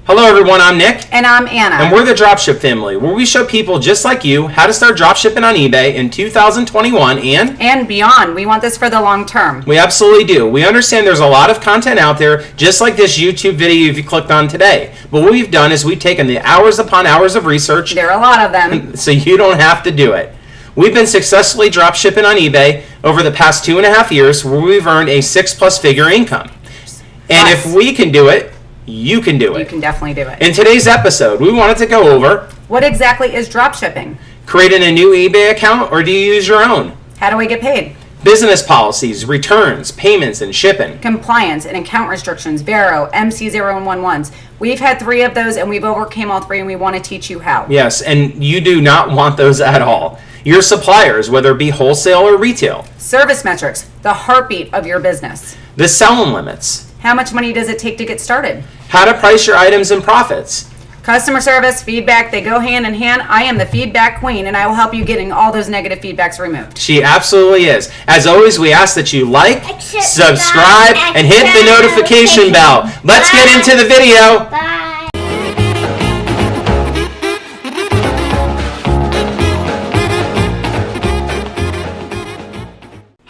Hello everyone, I'm Nick. And I'm Anna. And we're the Dropship family, where we show people just like you how to start dropshipping on eBay in 2021 and beyond. We want this for the long term. We absolutely do. We understand there's a lot of content out there, just like this YouTube video you clicked on today. But what we've done is we've taken the hours upon hours of research. There are a lot of them. So you don't have to do it. We've been successfully dropshipping on eBay over the past 2.5 years, where we've earned a 6+ figure income. And if we can do it, you can do it. You can definitely do it. In today's episode, we wanted to go over what exactly is dropshipping? Creating a new eBay account, or do you use your own? How do we get paid? Business policies, returns, payments, and shipping. Compliance and account restrictions, Vero, MC0111s. We've had 3 of those and we've overcame all 3, and we want to teach you how. Yes, and you do not want those at all. Your suppliers, whether it be wholesale or retail. Service metrics, the heartbeat of your business. The selling limits. How much money does it take to get started? How to price your items and profits. Customer service, feedback, they go hand in hand. I am the feedback queen, and I will help you getting all those negative feedbacks removed. She absolutely is. As always, we ask that you like, subscribe, and hit the notification bell. Let's get into the video. Bye.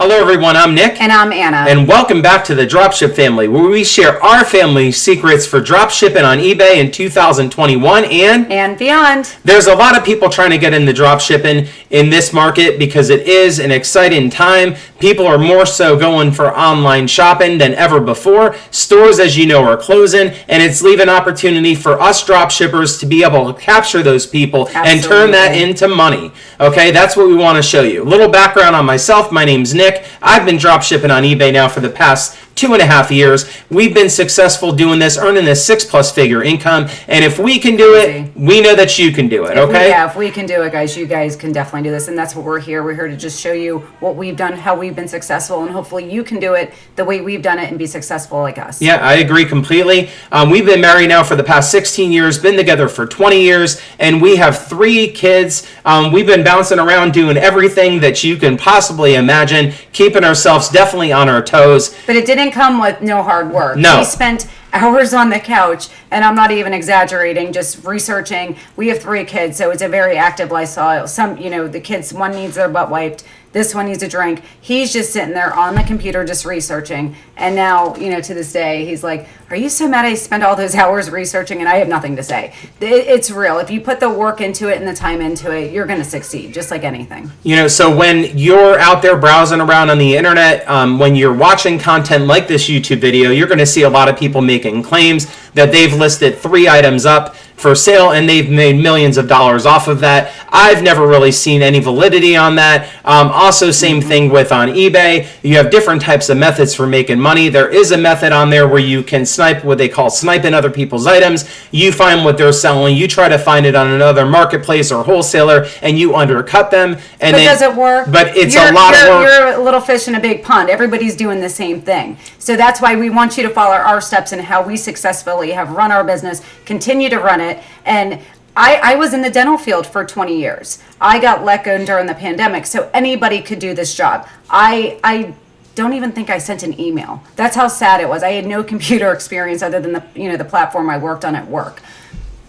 Hello everyone, I'm Nick. And I'm Anna. And welcome back to the Dropship family, where we share our family secrets for dropshipping on eBay in 2021 and beyond. There's a lot of people trying to get into dropshipping in this market because it is an exciting time. People are more so going for online shopping than ever before. Stores, as you know, are closing, and it's leaving opportunity for us dropshippers to be able to capture those people and turn that into money. Okay, that's what we want to show you. A little background on myself. My name's Nick. I've been dropshipping on eBay now for the past 2.5 years. We've been successful doing this, earning a 6+ figure income. And if we can do it, we know that you can do it, okay? If we can do it, guys, you guys can definitely do this. And that's what we're here. We're here to just show you what we've done, how we've been successful, and hopefully you can do it the way we've done it and be successful like us. Yeah, I agree completely. We've been married now for the past 16 years, been together for 20 years, and we have 3 kids. We've been bouncing around doing everything that you can possibly imagine, keeping ourselves definitely on our toes. But it didn't come with no hard work. No. We spent hours on the couch, and I'm not even exaggerating, just researching. We have 3 kids, so it's a very active lifestyle. Some, the kids, one needs their butt wiped, this one needs a drink. He's just sitting there on the computer just researching. And now, to this day, he's like, are you so mad I spent all those hours researching and I have nothing to say? It's real. If you put the work into it and the time into it, you're going to succeed, just like anything. So when you're out there browsing around on the internet, when you're watching content like this YouTube video, you're going to see a lot of people making claims that they've listed 3 items up for sale and they've made millions of dollars off of that. I've never really seen any validity on that. Also, same thing with on eBay. You have different types of methods for making money. There is a method on there where you can snipe, what they call sniping other people's items. You find what they're selling, you try to find it on another marketplace or wholesaler, and you undercut them. And but does it work? But it's a lot of work. You're a little fish in a big pond. Everybody's doing the same thing. So that's why we want you to follow our steps and how we successfully have run our business, continue to run it. And I was in the dental field for 20 years. I got let go during the pandemic, so anybody could do this job. I don't even think I sent an email. That's how sad it was. I had no computer experience other than the platform I worked on at work.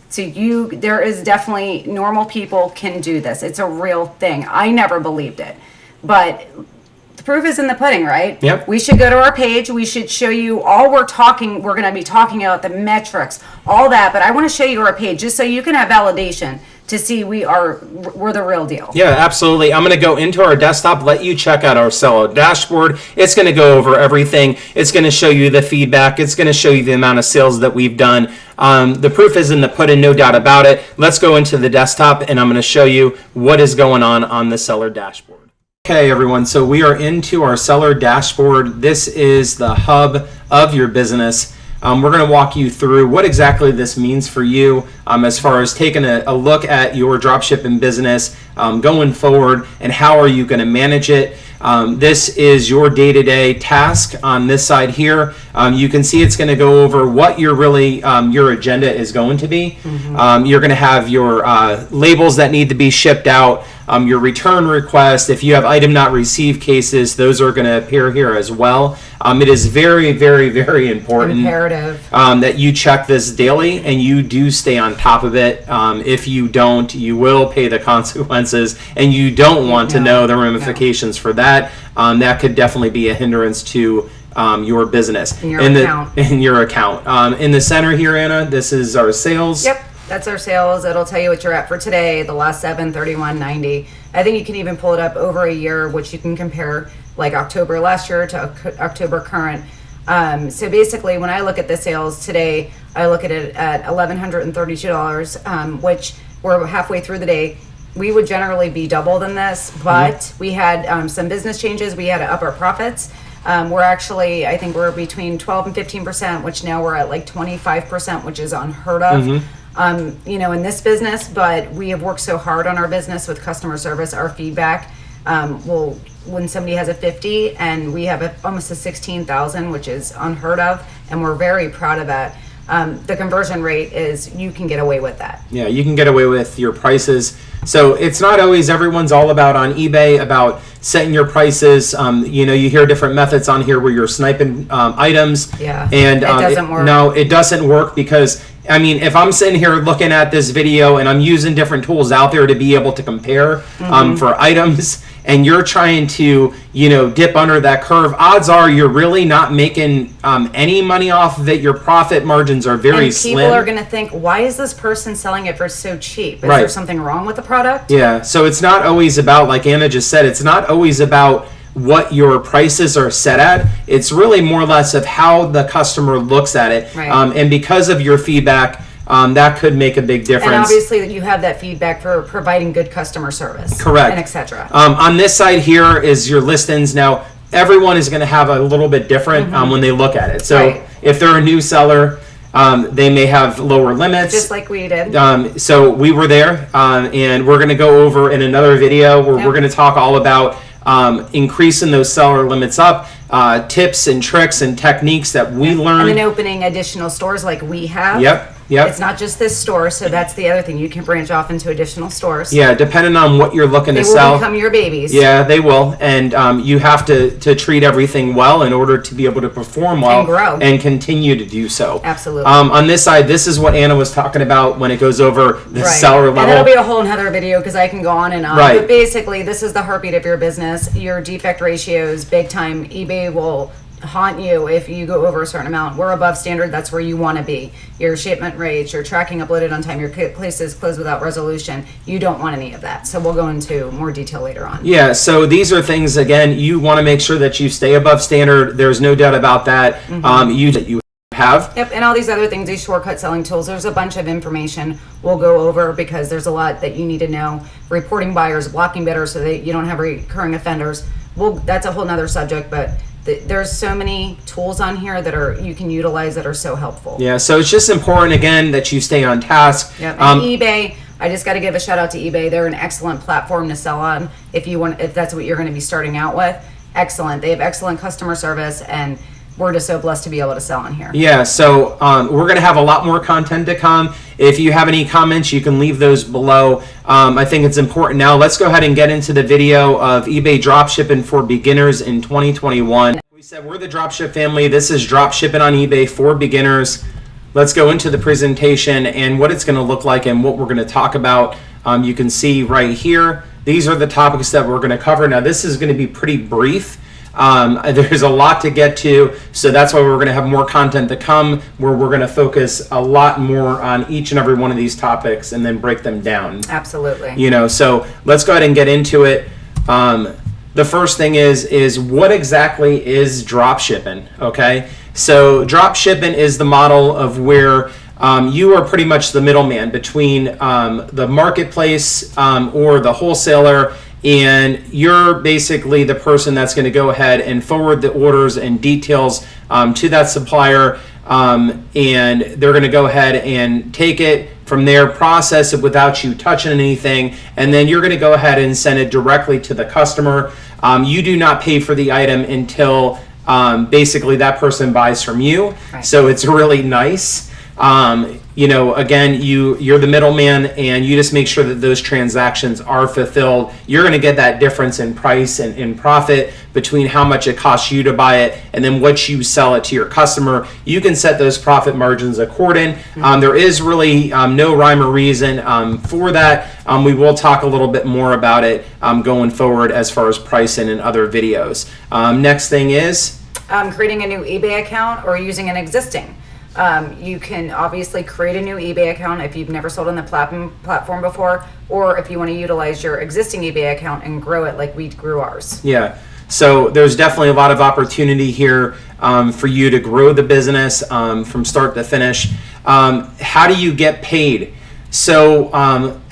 So there is definitely, normal people can do this. It's a real thing. I never believed it, but the proof is in the pudding, right? Yep. We should go to our page. We should show you all we're going to be talking about, the metrics, all that. But I want to show you our page just so you can have validation to see we're the real deal. Yeah, absolutely. I'm going to go into our desktop, let you check out our seller dashboard. It's going to go over everything. It's going to show you the feedback. It's going to show you the amount of sales that we've done. The proof is in the pudding, no doubt about it. Let's go into the desktop, and I'm going to show you what is going on the seller dashboard. Okay, everyone, so we are into our seller dashboard. This is the hub of your business. We're going to walk you through what exactly this means for you as far as taking a look at your dropshipping business, going forward, and how are you going to manage it. This is your day-to-day task on this side here. You can see it's going to go over what your agenda is going to be. You're going to have your labels that need to be shipped out, your return request. If you have item not received cases, those are going to appear here as well. It is very, very, very important, imperative, that you check this daily and you do stay on top of it. If you don't, you will pay the consequences, and you don't want to know the ramifications for that. That could definitely be a hindrance to your business in your account. In the center here, Anna, this is our sales. Yep, that's our sales. It'll tell you what you're at for today, the last 7, 31.90. I think you can even pull it up over a year, which you can compare like October last year to October current. So basically, when I look at the sales today, I look at it at $1,132, which we're halfway through the day. We would generally be double than this, but we had some business changes. We had to up our profits. We're actually, I think we're between 12 and 15%, which now we're at like 25%, which is unheard of, in this business. But we have worked so hard on our business with customer service, our feedback. When somebody has a 50 and we have almost a 16,000, which is unheard of, and we're very proud of that. The conversion rate is, you can get away with that. Yeah, you can get away with your prices. So it's not always everyone's all about on eBay about setting your prices. You hear different methods on here where you're sniping items. Yeah, and it doesn't work. No, it doesn't work, because if I'm sitting here looking at this video and I'm using different tools out there to be able to compare for items, and you're trying to, dip under that curve, odds are you're really not making any money off of it. Your profit margins are very slim. People are going to think, why is this person selling it for so cheap? Is there something wrong with the product? Yeah, so it's not always about, like Anna just said, it's not always about what your prices are set at. It's really more or less of how the customer looks at it. Right. And because of your feedback, that could make a big difference. And obviously that you have that feedback for providing good customer service. Correct. And etc. On this side here is your listings. Now, everyone is going to have a little bit different when they look at it. So if they're a new seller, they may have lower limits. Just like we did. So we were there, and we're going to go over in another video where we're going to talk all about increasing those seller limits up, tips and tricks and techniques that we learned. And then opening additional stores like we have. Yep. It's not just this store, so that's the other thing. You can branch off into additional stores. Yeah, depending on what you're looking to sell. They will become your babies. Yeah, they will. And you have to treat everything well in order to be able to perform well. And grow. And continue to do so. Absolutely. On this side, this is what Anna was talking about when it goes over the seller level. And that'll be a whole other video because I can go on and on. Right. But basically, this is the heartbeat of your business. Your defect ratios, big time. eBay will haunt you if you go over a certain amount. We're above standard. That's where you want to be. Your shipment rates, your tracking uploaded on time, your places closed without resolution. You don't want any of that. So we'll go into more detail later on. Yeah, so these are things, again, you want to make sure that you stay above standard. There's no doubt about that. You have. Yep, and all these other things, these shortcut selling tools, there's a bunch of information we'll go over because there's a lot that you need to know. Reporting buyers, blocking bidders so that you don't have recurring offenders. That's a whole nother subject, but there's so many tools on here that you can utilize that are so helpful. Yeah, so it's just important, again, that you stay on task. Yep. And eBay, I just got to give a shout out to eBay. They're an excellent platform to sell on if that's what you're going to be starting out with. Excellent. They have excellent customer service, and we're just so blessed to be able to sell on here. Yeah, so we're going to have a lot more content to come. If you have any comments, you can leave those below. I think it's important now. Let's go ahead and get into the video of eBay Dropshipping for Beginners in 2021. We said we're the Dropship family. This is Dropshipping on eBay for Beginners. Let's go into the presentation and what it's going to look like and what we're going to talk about. You can see right here, these are the topics that we're going to cover. Now, this is going to be pretty brief. There's a lot to get to, so that's why we're going to have more content to come where we're going to focus a lot more on each and every one of these topics and then break them down. Absolutely. So let's go ahead and get into it. The first thing is what exactly is dropshipping? Okay, so dropshipping is the model of where you are pretty much the middleman between the marketplace or the wholesaler, and you're basically the person that's going to go ahead and forward the orders and details to that supplier, and they're going to go ahead and take it, From there, process it without you touching anything, and then you're going to go ahead and send it directly to the customer. You do not pay for the item until basically that person buys from you. Right. So it's really nice. Again, you're the middleman, and you just make sure that those transactions are fulfilled. You're going to get that difference in price and in profit between how much it costs you to buy it and then what you sell it to your customer. You can set those profit margins according. There is really no rhyme or reason for that. We will talk a little bit more about it going forward as far as pricing in other videos. Next thing is creating a new eBay account or using an existing. You can obviously create a new eBay account if you've never sold on the platform before, or if you want to utilize your existing eBay account and grow it like we grew ours. Yeah. So there's definitely a lot of opportunity here for you to grow the business from start to finish. How do you get paid? So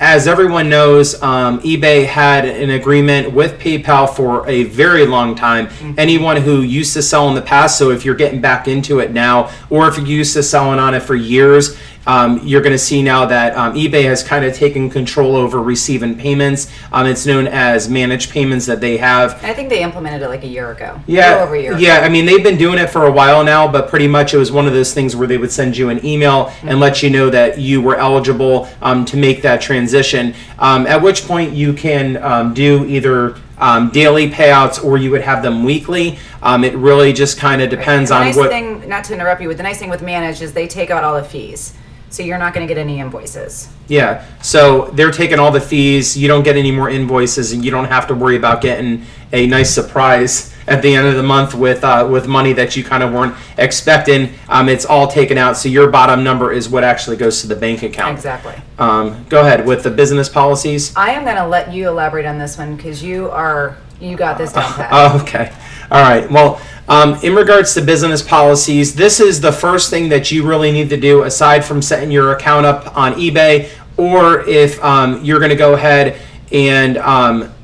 as everyone knows, eBay had an agreement with PayPal for a very long time. Anyone who used to sell in the past, so if you're getting back into it now, or if you're used to selling on it for years, you're going to see now that eBay has kind of taken control over receiving payments. It's known as managed payments that they have. I think they implemented it like a year ago. Yeah, over a year yeah. ago. I mean, they've been doing it for a while now, but pretty much it was one of those things where they would send you an email and let you know that you were eligible to make that transition. At which point you can do either daily payouts or you would have them weekly. It really just kind of depends on what. Thing, not to interrupt you, but the nice thing with managed is they take out all the fees. So you're not going to get any invoices. Yeah, so they're taking all the fees. You don't get any more invoices, and you don't have to worry about getting a nice surprise at the end of the month with money that you kind of weren't expecting. It's all taken out, so your bottom number is what actually goes to the bank account. Exactly. Go ahead with the business policies. I am going to let you elaborate on this one because you got this down pat. Okay. All right. Well, in regards to business policies, this is the first thing that you really need to do aside from setting your account up on eBay, or if you're going to go ahead and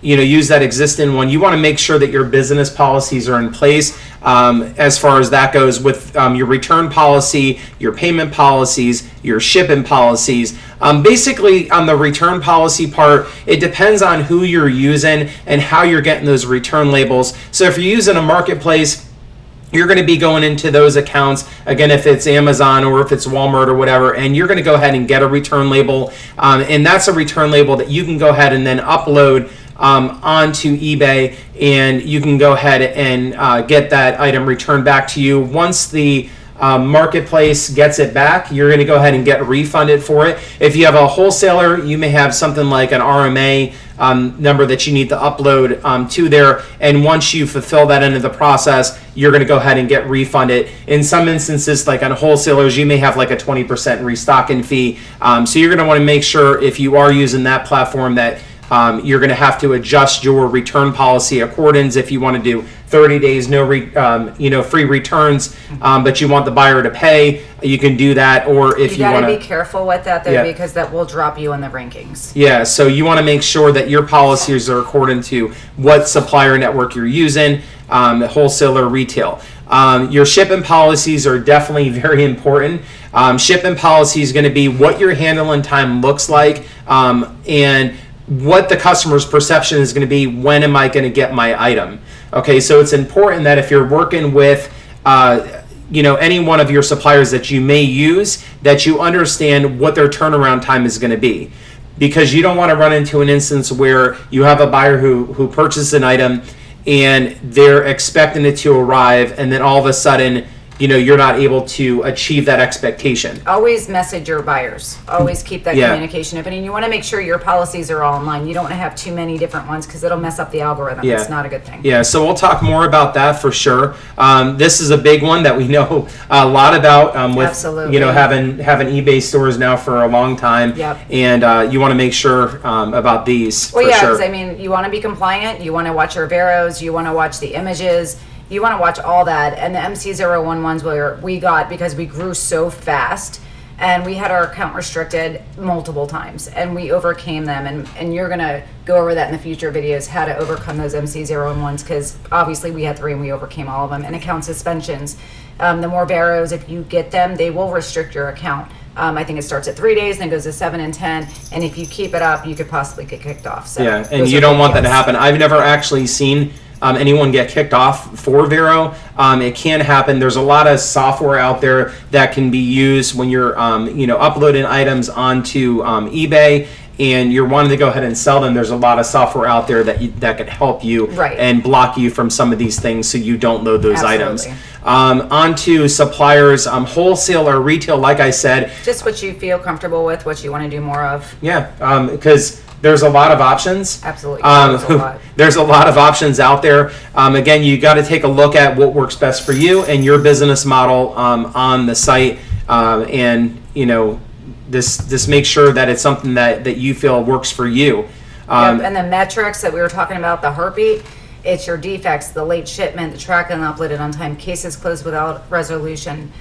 use that existing one. You want to make sure that your business policies are in place as far as that goes, with your return policy, your payment policies, your shipping policies. Basically, on the return policy part, it depends on who you're using and how you're getting those return labels. So if you're using a marketplace, you're going to be going into those accounts, again, if it's Amazon or if it's Walmart or whatever, and you're going to go ahead and get a return label. And that's a return label that you can go ahead and then upload onto eBay, and you can go ahead and get that item returned back to you. Once the marketplace gets it back, you're going to go ahead and get refunded for it. If you have a wholesaler, you may have something like an RMA number that you need to upload to there, and once you fulfill that end of the process, you're going to go ahead and get refunded. In some instances, like on wholesalers, you may have like a 20% restocking fee, so you're going to want to make sure, if you are using that platform, that you're going to have to adjust your return policy accordance. If you want to do 30 days free returns, but you want the buyer to pay, you can do that. Or if you want to be careful with that though, because that will drop you in the rankings. Yeah, so you want to make sure that your policies are according to what supplier network you're using, wholesaler, retail. Your shipping policies are definitely very important. Shipping policy is going to be what your handling time looks like, and what the customer's perception is going to be. When am I going to get my item? Okay, so it's important that if you're working with any one of your suppliers that you may use, that you understand what their turnaround time is going to be, because you don't want to run into an instance where you have a buyer who purchased an item and they're expecting it to arrive, and then all of a sudden you're not able to achieve that expectation. Always message your buyers. Always keep that communication open. And you want to make sure your policies are all in line. You don't want to have too many different ones because it'll mess up the algorithm. It's not a good thing. Yeah, so we'll talk more about that for sure. This is a big one that we know a lot about with Absolutely. Having eBay stores now for a long time. Yep. And you want to make sure about these well, for yeah, sure. because you want to be compliant. You want to watch your Veros. You want to watch the images. You want to watch all that. And the MC01 ones where we got, because we grew so fast and we had our account restricted multiple times and we overcame them. And you're going to go over that in the future videos, how to overcome those MC01s, because obviously we had 3 and we overcame all of them. And account suspensions. The more Veros, if you get them, they will restrict your account. I think it starts at 3 days, then goes to 7 and 10. And if you keep it up, you could possibly get kicked off. So yeah, and you don't want that to happen. I've never actually seen anyone get kicked off for Vero. It can happen. There's a lot of software out there that can be used when you're uploading items onto eBay and you're wanting to go ahead and sell them. There's a lot of software out there that can help you and block you from some of these things so you don't load those items. Onto suppliers, wholesale or retail, like I said. Just what you feel comfortable with, what you want to do more of. Yeah, because there's a lot of options. Absolutely. There's a lot of options out there. Again, you got to take a look at what works best for you and your business model on the site, and this make sure that it's something that you feel works for you. And the metrics that we were talking about, the heartbeat, it's your defects, the late shipment, the track and uploaded on time, cases closed without resolution.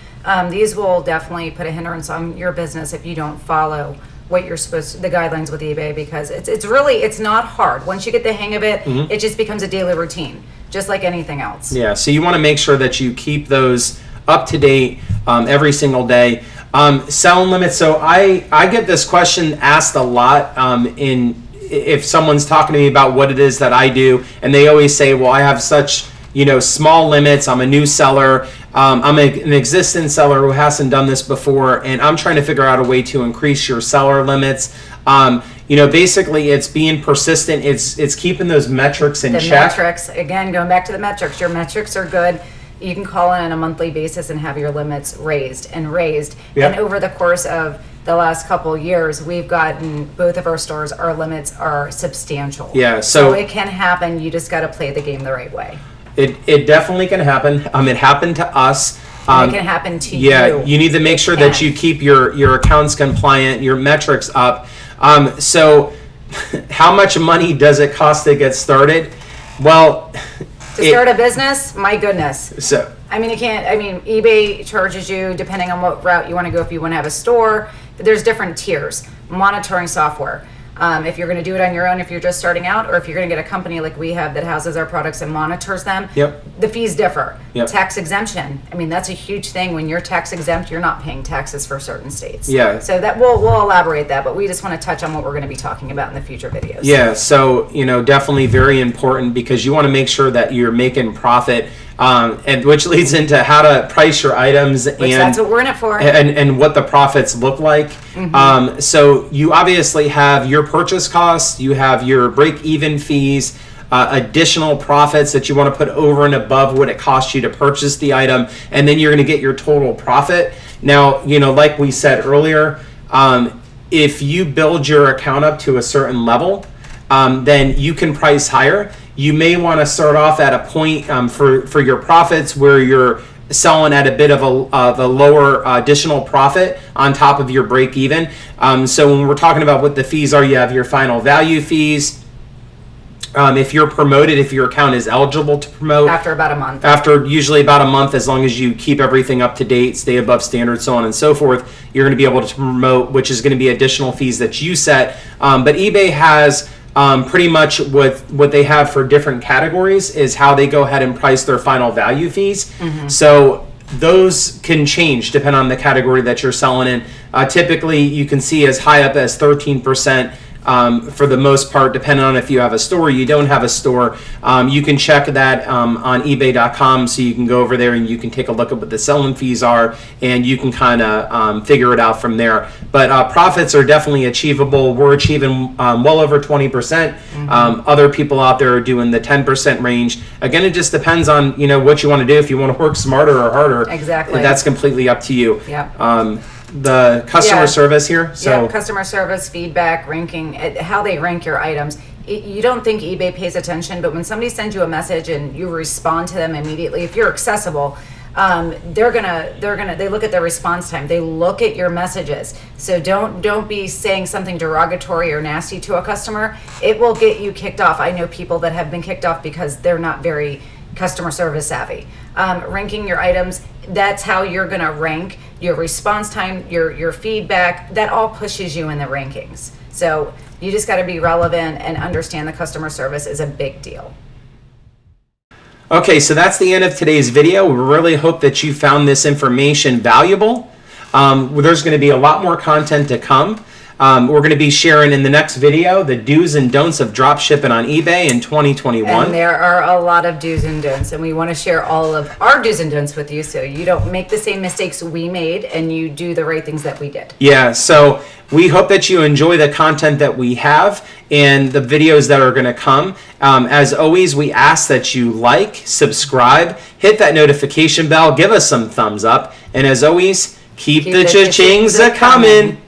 These will definitely put a hindrance on your business if you don't follow what you're supposed to, the guidelines with eBay, because it's not hard. Once you get the hang of it, it just becomes a daily routine, just like anything else. Yeah, so you want to make sure that you keep those up to date every single day. Selling limits. So I get this question asked a lot if someone's talking to me about what it is that I do, and they always say, well, I have such small limits. I'm a new seller. I'm an existing seller who hasn't done this before, and I'm trying to figure out a way to increase your seller limits. Basically it's being persistent. It's keeping those metrics in check. Metrics, again, going back to the metrics, your metrics are good. You can call in on a monthly basis and have your limits raised. Yep. And over the course of the last couple of years, we've gotten both of our stores, our limits are substantial. Yeah, so it can happen. You just got to play the game the right way. It definitely can happen. It happened to us. It can happen to you. Yeah, you need to make sure that you keep your accounts compliant, your metrics up. So how much money does it cost to get started? Well, to start a business, my goodness. So eBay charges you depending on what route you want to go. If you want to have a store, there's different tiers. Monitoring software. If you're going to do it on your own, if you're just starting out, or if you're going to get a company like we have that houses our products and monitors them, the fees differ. Tax exemption. That's a huge thing. When you're tax exempt, you're not paying taxes for certain states. Yeah. So that we'll elaborate that, but we just want to touch on what we're going to be talking about in the future videos. Yeah. So definitely very important, because you want to make sure that you're making profit. And which leads into how to price your items, and that's what we're in it for, and what the profits look like. So you obviously have your purchase costs, you have your break-even fees, additional profits that you want to put over and above what it costs you to purchase the item, and then you're going to get your total profit. Now, like we said earlier, if you build your account up to a certain level, then you can price higher. You may want to start off at a point for your profits where you're selling at a bit of a lower additional profit on top of your break even. So when we're talking about what the fees are, you have your final value fees. If you're promoted, if your account is eligible to promote. After about a month. After usually about a month, as long as you keep everything up to date, stay above standard, so on and so forth, you're going to be able to promote, which is going to be additional fees that you set. But eBay has pretty much what they have for different categories is how they go ahead and price their final value fees. So those can change depending on the category that you're selling in. Typically, you can see as high up as 13%. For the most part, depending on if you have a store or you don't have a store. You can check that on ebay.com, so you can go over there and you can take a look at what the selling fees are, and you can kind of figure it out from there. But profits are definitely achievable. We're achieving well over 20%. Other people out there are doing the 10% range. Again, it just depends on what you want to do. If you want to work smarter or harder, exactly, that's completely up to you. Yeah. The customer service here. So customer service, feedback, ranking, how they rank your items. You don't think eBay pays attention, but when somebody sends you a message and you respond to them immediately, if you're accessible, they look at their response time. They look at your messages. So don't be saying something derogatory or nasty to a customer. It will get you kicked off. I know people that have been kicked off because they're not very customer service savvy. Ranking your items, that's how you're going to rank. Your response time, your feedback, that all pushes you in the rankings. So you just got to be relevant and understand the customer service is a big deal. Okay, so that's the end of today's video. We really hope that you found this information valuable. There's going to be a lot more content to come. We're going to be sharing in the next video the do's and don'ts of drop shipping on eBay in 2021. And there are a lot of do's and don'ts, and we want to share all of our do's and don'ts with you so you don't make the same mistakes we made and you do the right things that we did. Yeah, so we hope that you enjoy the content that we have and the videos that are going to come. As always, we ask that you like, subscribe, hit that notification bell, give us some thumbs up, and as always, keep the cha-chings a-coming.